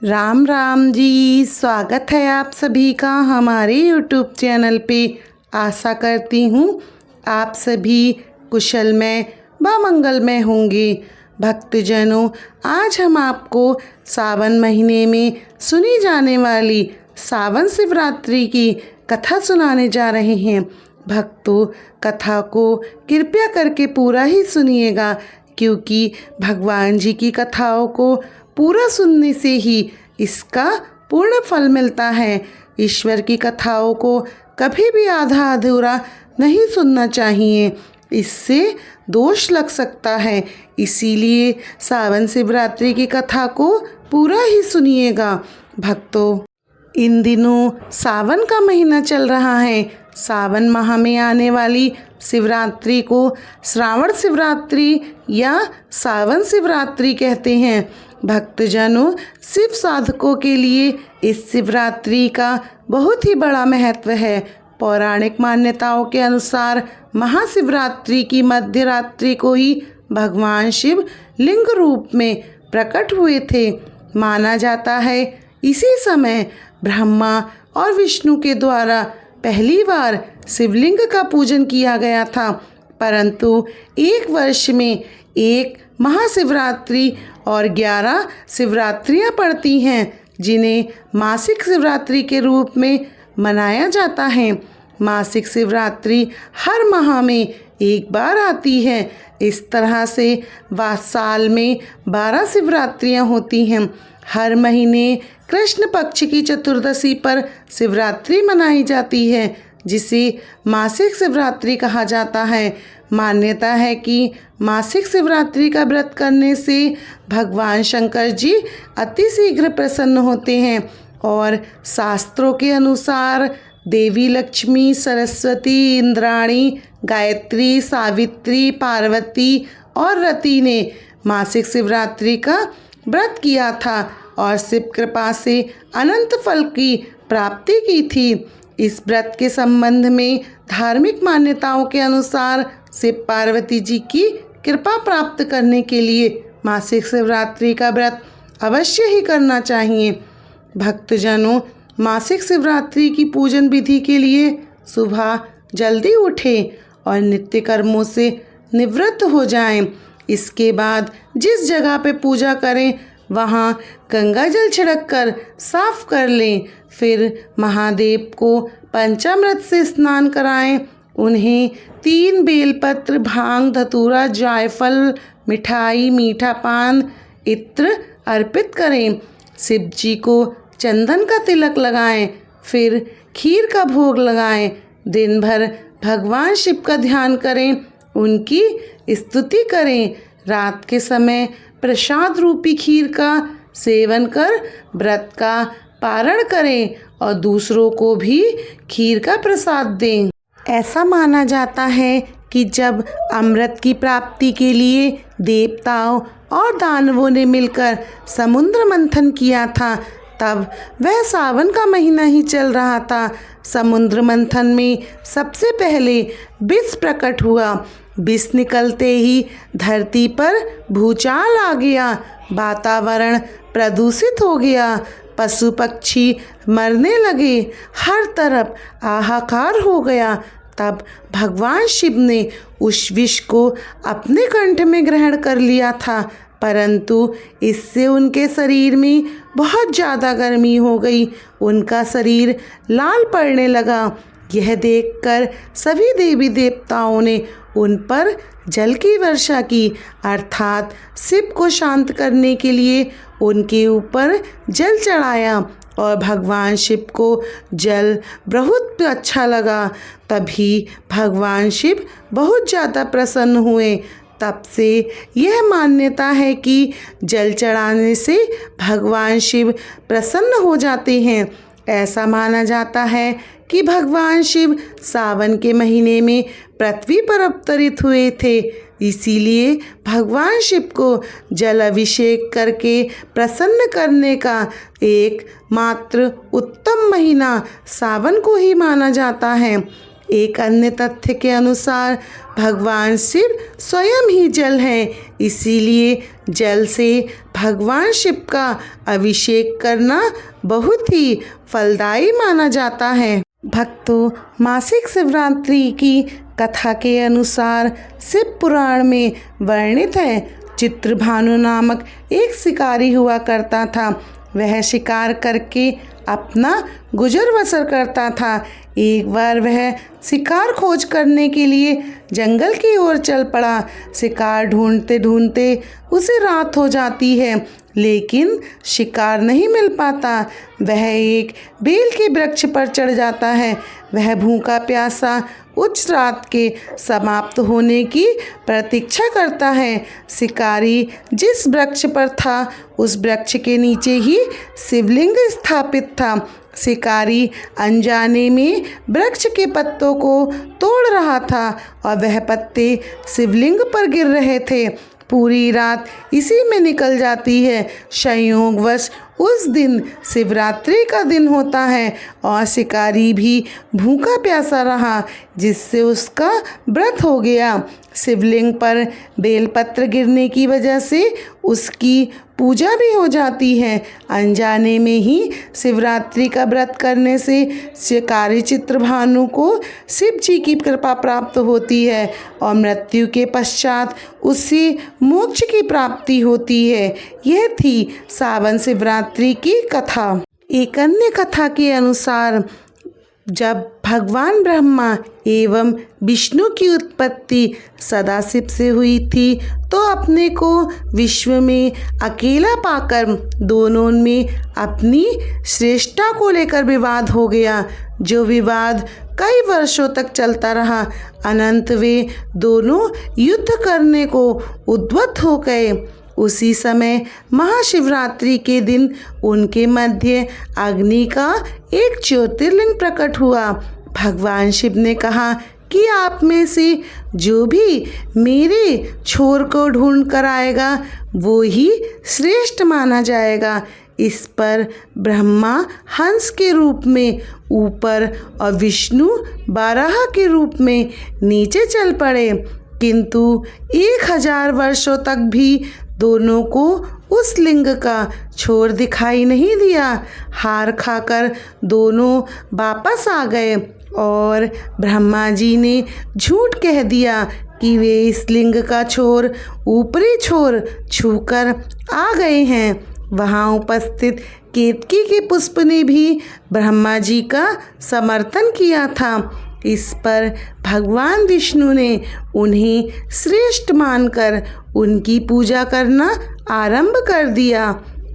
राम राम जी, स्वागत है आप सभी का हमारे YouTube चैनल पे। आशा करती हूँ आप सभी कुशलमय व मंगलमय होंगे। भक्तजनों, आज हम आपको सावन महीने में सुनी जाने वाली सावन शिवरात्रि की कथा सुनाने जा रहे हैं। भक्तों, कथा को कृपया करके पूरा ही सुनिएगा, क्योंकि भगवान जी की कथाओं को पूरा सुनने से ही इसका पूर्ण फल मिलता है। ईश्वर की कथाओं को कभी भी आधा अधूरा नहीं सुनना चाहिए, इससे दोष लग सकता है। इसीलिए सावन शिवरात्रि की कथा को पूरा ही सुनिएगा। भक्तों, इन दिनों सावन का महीना चल रहा है। सावन माह में आने वाली शिवरात्रि को श्रावण शिवरात्रि या सावन शिवरात्रि कहते हैं। भक्तजनों, शिव साधकों के लिए इस शिवरात्रि का बहुत ही बड़ा महत्व है। पौराणिक मान्यताओं के अनुसार महाशिवरात्रि की मध्य रात्रि को ही भगवान शिव लिंग रूप में प्रकट हुए थे। माना जाता है इसी समय ब्रह्मा और विष्णु के द्वारा पहली बार शिवलिंग का पूजन किया गया था। परंतु एक वर्ष में एक महाशिवरात्रि और 11 शिवरात्रियां पड़ती हैं, जिन्हें मासिक शिवरात्रि के रूप में मनाया जाता है। मासिक शिवरात्रि हर माह में एक बार आती है। इस तरह से साल में 12 शिवरात्रियां होती हैं। हर महीने कृष्ण पक्ष की चतुर्दशी पर शिवरात्रि मनाई जाती है, जिसे मासिक शिवरात्रि कहा जाता है। मान्यता है कि मासिक शिवरात्रि का व्रत करने से भगवान शंकर जी अति शीघ्र प्रसन्न होते हैं और शास्त्रों के अनुसार देवी लक्ष्मी, सरस्वती, इंद्राणी, गायत्री, सावित्री, पार्वती और रति ने मासिक शिवरात्रि का व्रत किया था और शिव कृपा से अनंत फल की प्राप्ति की थी। इस व्रत के संबंध में धार्मिक मान्यताओं के अनुसार शिव पार्वती जी की कृपा प्राप्त करने के लिए मासिक शिवरात्रि का व्रत अवश्य ही करना चाहिए। भक्तजनों, मासिक शिवरात्रि की पूजन विधि के लिए सुबह जल्दी उठें और नित्य कर्मों से निवृत्त हो जाएं। इसके बाद जिस जगह पे पूजा करें वहाँ गंगा जल छिड़क कर साफ कर लें। फिर महादेव को पंचामृत से स्नान कराएं। उन्हें 3 बेलपत्र, भांग, धतूरा, जायफल, मिठाई, मीठा पान, इत्र अर्पित करें। शिव जी को चंदन का तिलक लगाएं। फिर खीर का भोग लगाएं। दिन भर भगवान शिव का ध्यान करें, उनकी स्तुति करें। रात के समय प्रसाद रूपी खीर का सेवन कर व्रत का पारण करें और दूसरों को भी खीर का प्रसाद दें। ऐसा माना जाता है कि जब अमृत की प्राप्ति के लिए देवताओं और दानवों ने मिलकर समुद्र मंथन किया था, तब वह सावन का महीना ही चल रहा था। समुद्र मंथन में सबसे पहले विष प्रकट हुआ। विष निकलते ही धरती पर भूचाल आ गया, वातावरण प्रदूषित हो गया, पशु पक्षी मरने लगे, हर तरफ हाहाकार हो गया। तब भगवान शिव ने उस विष को अपने कंठ में ग्रहण कर लिया था, परंतु इससे उनके शरीर में बहुत ज़्यादा गर्मी हो गई। उनका शरीर लाल पड़ने लगा। यह देखकर सभी देवी देवताओं ने उन पर जल की वर्षा की, अर्थात शिव को शांत करने के लिए उनके ऊपर जल चढ़ाया और भगवान शिव को जल बहुत अच्छा लगा। तभी भगवान शिव बहुत ज़्यादा प्रसन्न हुए। तब से यह मान्यता है कि जल चढ़ाने से भगवान शिव प्रसन्न हो जाते हैं। ऐसा माना जाता है कि भगवान शिव सावन के महीने में पृथ्वी पर अवतरित हुए थे। इसीलिए भगवान शिव को जल अभिषेक करके प्रसन्न करने का एक मात्र उत्तम महीना सावन को ही माना जाता है। एक अन्य तथ्य के अनुसार भगवान शिव स्वयं ही जल हैं, इसीलिए जल से भगवान शिव का अभिषेक करना बहुत ही फलदायी माना जाता है। भक्तों, मासिक शिवरात्रि की कथा के अनुसार शिव पुराण में वर्णित है, चित्रभानु नामक एक शिकारी हुआ करता था। वह शिकार करके अपना गुजर बसर करता था। एक बार वह शिकार खोज करने के लिए जंगल की ओर चल पड़ा। शिकार ढूंढते ढूंढते उसे रात हो जाती है, लेकिन शिकार नहीं मिल पाता। वह एक बेल के वृक्ष पर चढ़ जाता है। वह भूखा प्यासा उच्च रात के समाप्त होने की प्रतीक्षा करता है। शिकारी जिस वृक्ष पर था, उस वृक्ष के नीचे ही शिवलिंग स्थापित था। शिकारी अनजाने में वृक्ष के पत्तों को तोड़ रहा था और वह पत्ते शिवलिंग पर गिर रहे थे। पूरी रात इसी में निकल जाती है। संयोगवश उस दिन शिवरात्रि का दिन होता है और शिकारी भी भूखा प्यासा रहा, जिससे उसका व्रत हो गया। शिवलिंग पर बेलपत्र गिरने की वजह से उसकी पूजा भी हो जाती है। अनजाने में ही शिवरात्रि का व्रत करने से शिकारी चित्रभानु को शिव जी की कृपा प्राप्त होती है और मृत्यु के पश्चात उसे मोक्ष की प्राप्ति होती है। यह थी सावन शिवरात्रि की कथा। एक अन्य कथा के अनुसार जब भगवान ब्रह्मा एवं विष्णु की उत्पत्ति सदाशिव से हुई थी, तो अपने को विश्व में अकेला पाकर दोनों में अपनी श्रेष्ठता को लेकर विवाद हो गया, जो विवाद कई वर्षों तक चलता रहा। अनंत वे दोनों युद्ध करने को उद्वत हो गए। उसी समय महाशिवरात्रि के दिन उनके मध्य अग्नि का एक ज्योतिर्लिंग प्रकट हुआ। भगवान शिव ने कहा कि आप में से जो भी मेरे छोर को ढूंढ कर आएगा, वो ही श्रेष्ठ माना जाएगा। इस पर ब्रह्मा हंस के रूप में ऊपर और विष्णु बारह के रूप में नीचे चल पड़े, किंतु 1000 वर्षों तक भी दोनों को उस लिंग का छोर दिखाई नहीं दिया। हार खाकर दोनों वापस आ गए और ब्रह्मा जी ने झूठ कह दिया कि वे इस लिंग का छोर ऊपरी छोर छूकर आ गए हैं। वहाँ उपस्थित केतकी के पुष्प ने भी ब्रह्मा जी का समर्थन किया था। इस पर भगवान विष्णु ने उन्हें श्रेष्ठ मानकर उनकी पूजा करना आरंभ कर दिया।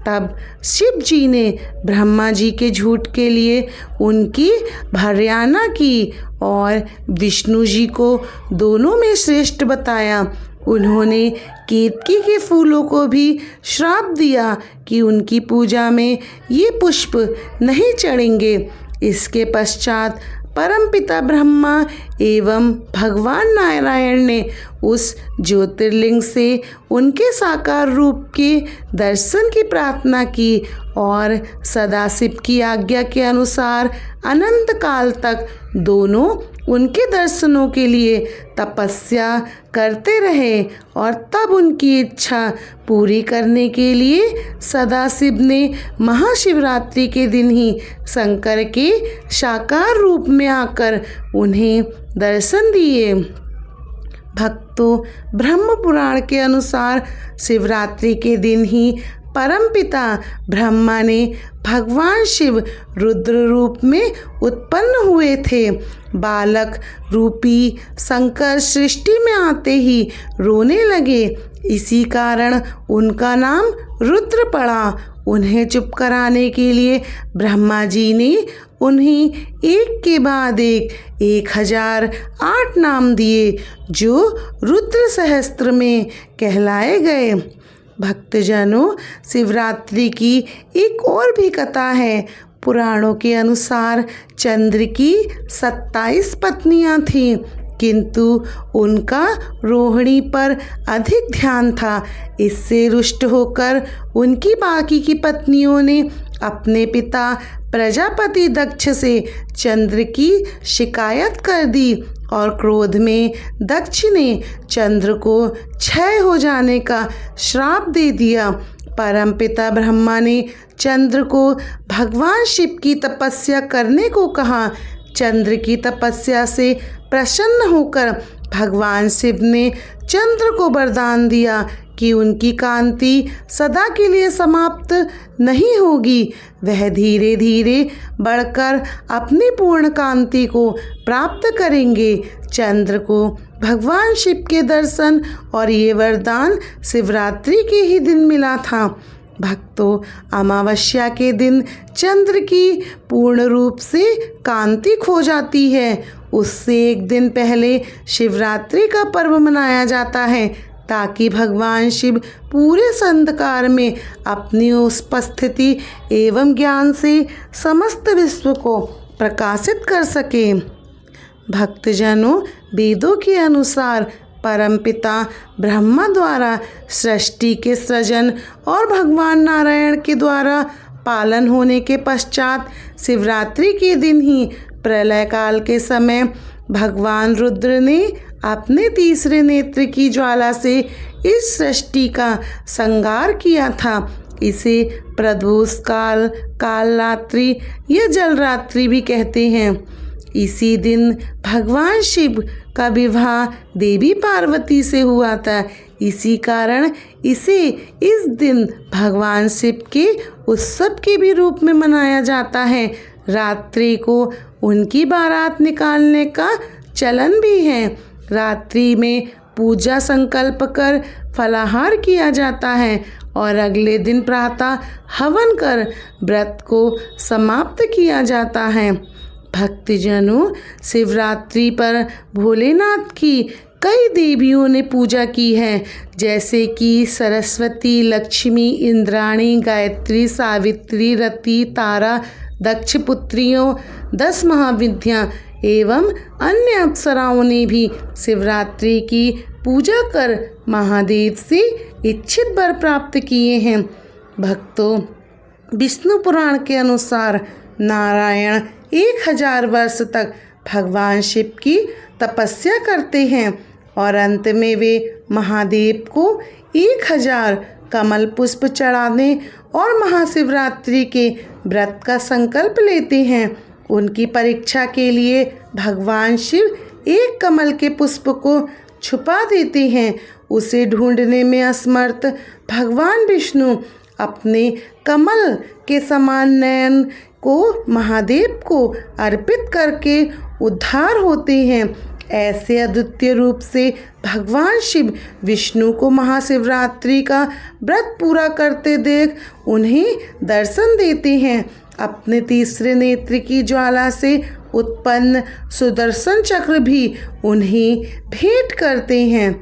तब शिव जी ने ब्रह्मा जी के झूठ के लिए उनकी भर्त्सना की और विष्णु जी को दोनों में श्रेष्ठ बताया। उन्होंने केतकी के फूलों को भी श्राप दिया कि उनकी पूजा में ये पुष्प नहीं चढ़ेंगे। इसके पश्चात परमपिता ब्रह्मा एवं भगवान नारायण ने उस ज्योतिर्लिंग से उनके साकार रूप के दर्शन की प्रार्थना की और सदाशिव की आज्ञा के अनुसार अनंत काल तक दोनों उनके दर्शनों के लिए तपस्या करते रहे और तब उनकी इच्छा पूरी करने के लिए सदाशिव ने महाशिवरात्रि के दिन ही शंकर के साकार रूप में आकर उन्हें दर्शन दिए। भक्तों, ब्रह्म पुराण के अनुसार शिवरात्रि के दिन ही परमपिता ब्रह्मा ने भगवान शिव रुद्र रूप में उत्पन्न हुए थे। बालक रूपी शंकर सृष्टि में आते ही रोने लगे, इसी कारण उनका नाम रुद्र पड़ा। उन्हें चुप कराने के लिए ब्रह्मा जी ने उन्हें एक के बाद एक 1008 नाम दिए, जो रुद्र सहस्त्र में कहलाए गए। भक्तजनों, शिवरात्रि की एक और भी कथा है। पुराणों के अनुसार चंद्र की 27 पत्नियां थीं, किंतु उनका रोहिणी पर अधिक ध्यान था। इससे रुष्ट होकर उनकी बाकी की पत्नियों ने अपने पिता प्रजापति दक्ष से चंद्र की शिकायत कर दी और क्रोध में दक्ष ने चंद्र को क्षय हो जाने का श्राप दे दिया। परमपिता ब्रह्मा ने चंद्र को भगवान शिव की तपस्या करने को कहा। चंद्र की तपस्या से प्रसन्न होकर भगवान शिव ने चंद्र को वरदान दिया कि उनकी कांति सदा के लिए समाप्त नहीं होगी, वह धीरे धीरे बढ़कर अपनी पूर्ण कांति को प्राप्त करेंगे। चंद्र को भगवान शिव के दर्शन और ये वरदान शिवरात्रि के ही दिन मिला था। भक्तों, अमावस्या के दिन चंद्र की पूर्ण रूप से कांति खो जाती है। उससे एक दिन पहले शिवरात्रि का पर्व मनाया जाता है ताकि भगवान शिव पूरे अंधकार में अपनी उपस्थिति एवं ज्ञान से समस्त विश्व को प्रकाशित कर सके। भक्तजनों, वेदों के अनुसार परमपिता ब्रह्मा द्वारा सृष्टि के सृजन और भगवान नारायण के द्वारा पालन होने के पश्चात शिवरात्रि के दिन ही प्रलय काल के समय भगवान रुद्र ने अपने तीसरे नेत्र की ज्वाला से इस सृष्टि का संहार किया था। इसे प्रदोष काल, कालरात्रि या जलरात्रि भी कहते हैं। इसी दिन भगवान शिव का विवाह देवी पार्वती से हुआ था। इसी कारण इसे इस दिन भगवान शिव के उत्सव के भी रूप में मनाया जाता है। रात्रि को उनकी बारात निकालने का चलन भी है। रात्रि में पूजा संकल्प कर फलाहार किया जाता है और अगले दिन प्रातः हवन कर व्रत को समाप्त किया जाता है। भक्तजनों, शिवरात्रि पर भोलेनाथ की कई देवियों ने पूजा की है, जैसे कि सरस्वती, लक्ष्मी, इंद्राणी, गायत्री, सावित्री, रति, तारा, दक्ष पुत्रियों, 10 महाविद्या एवं अन्य अप्सराओं ने भी शिवरात्रि की पूजा कर महादेव से इच्छित वर प्राप्त किए हैं। भक्तों, विष्णु पुराण के अनुसार नारायण 1000 वर्ष तक भगवान शिव की तपस्या करते हैं और अंत में वे महादेव को 1000 कमल पुष्प चढ़ाने और महाशिवरात्रि के व्रत का संकल्प लेते हैं। उनकी परीक्षा के लिए भगवान शिव एक कमल के पुष्प को छुपा देते हैं। उसे ढूंढने में असमर्थ भगवान विष्णु अपने कमल के समान नयन को महादेव को अर्पित करके उद्धार होते हैं। ऐसे अद्वितीय रूप से भगवान शिव विष्णु को महाशिवरात्रि का व्रत पूरा करते देख उन्हें दर्शन देते हैं। अपने तीसरे नेत्र की ज्वाला से उत्पन्न सुदर्शन चक्र भी उन्हें भेंट करते हैं।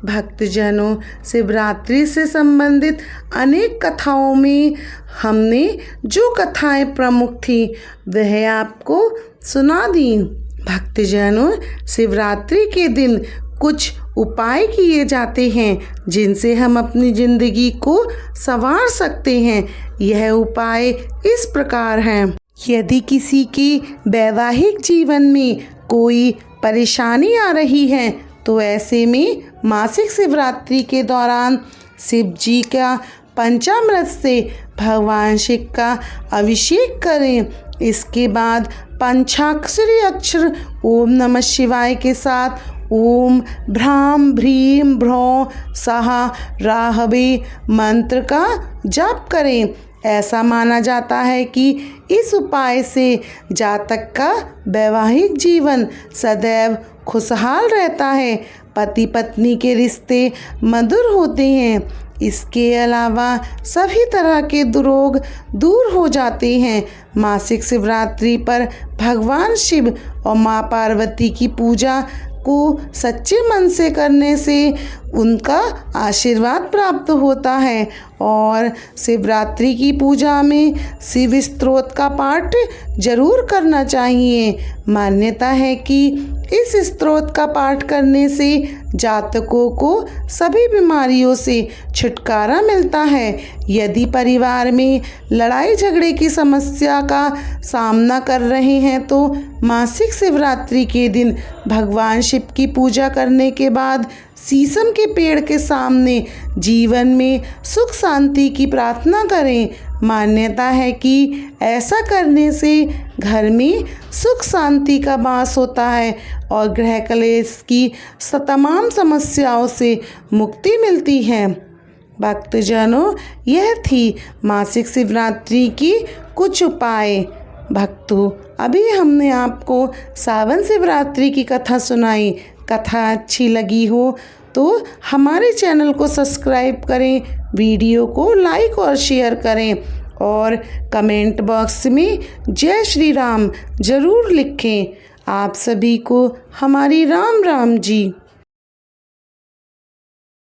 भक्तजनों, शिवरात्रि से संबंधित अनेक कथाओं में हमने जो कथाएं प्रमुख थी वह आपको सुना दी। भक्तजनों, शिवरात्रि के दिन कुछ उपाय किए जाते हैं जिनसे हम अपनी जिंदगी को संवार सकते हैं। यह उपाय इस प्रकार हैं। यदि किसी के वैवाहिक जीवन में कोई परेशानी आ रही है तो ऐसे में मासिक शिवरात्रि के दौरान शिव जी का पंचामृत से भगवान शिव का अभिषेक करें। इसके बाद पंचाक्षरी अक्षर ओम नमः शिवाय के साथ ओम भ्राम भ्रीम भ्रौ सहा राहवे मंत्र का जाप करें। ऐसा माना जाता है कि इस उपाय से जातक का वैवाहिक जीवन सदैव खुशहाल रहता है, पति पत्नी के रिश्ते मधुर होते हैं। इसके अलावा सभी तरह के दुर्रोग दूर हो जाते हैं। मासिक शिवरात्रि पर भगवान शिव और माँ पार्वती की पूजा को सच्चे मन से करने से उनका आशीर्वाद प्राप्त होता है और शिवरात्रि की पूजा में शिव स्तोत्र का पाठ जरूर करना चाहिए। मान्यता है कि इस स्तोत्र का पाठ करने से जातकों को सभी बीमारियों से छुटकारा मिलता है। यदि परिवार में लड़ाई झगड़े की समस्या का सामना कर रहे हैं तो मासिक शिवरात्रि के दिन भगवान शिव की पूजा करने के बाद शीशम के पेड़ के सामने जीवन में सुख शांति की प्रार्थना करें। मान्यता है कि ऐसा करने से घर में सुख शांति का वास होता है और ग्रह कलेश की तमाम समस्याओं से मुक्ति मिलती है। भक्तजनों, यह थी मासिक शिवरात्रि की कुछ उपाय। भक्तों, अभी हमने आपको सावन शिवरात्रि की कथा सुनाई। कथा अच्छी लगी हो तो हमारे चैनल को सब्सक्राइब करें, वीडियो को लाइक और शेयर करें और कमेंट बॉक्स में जय श्री राम ज़रूर लिखें। आप सभी को हमारी राम राम जी।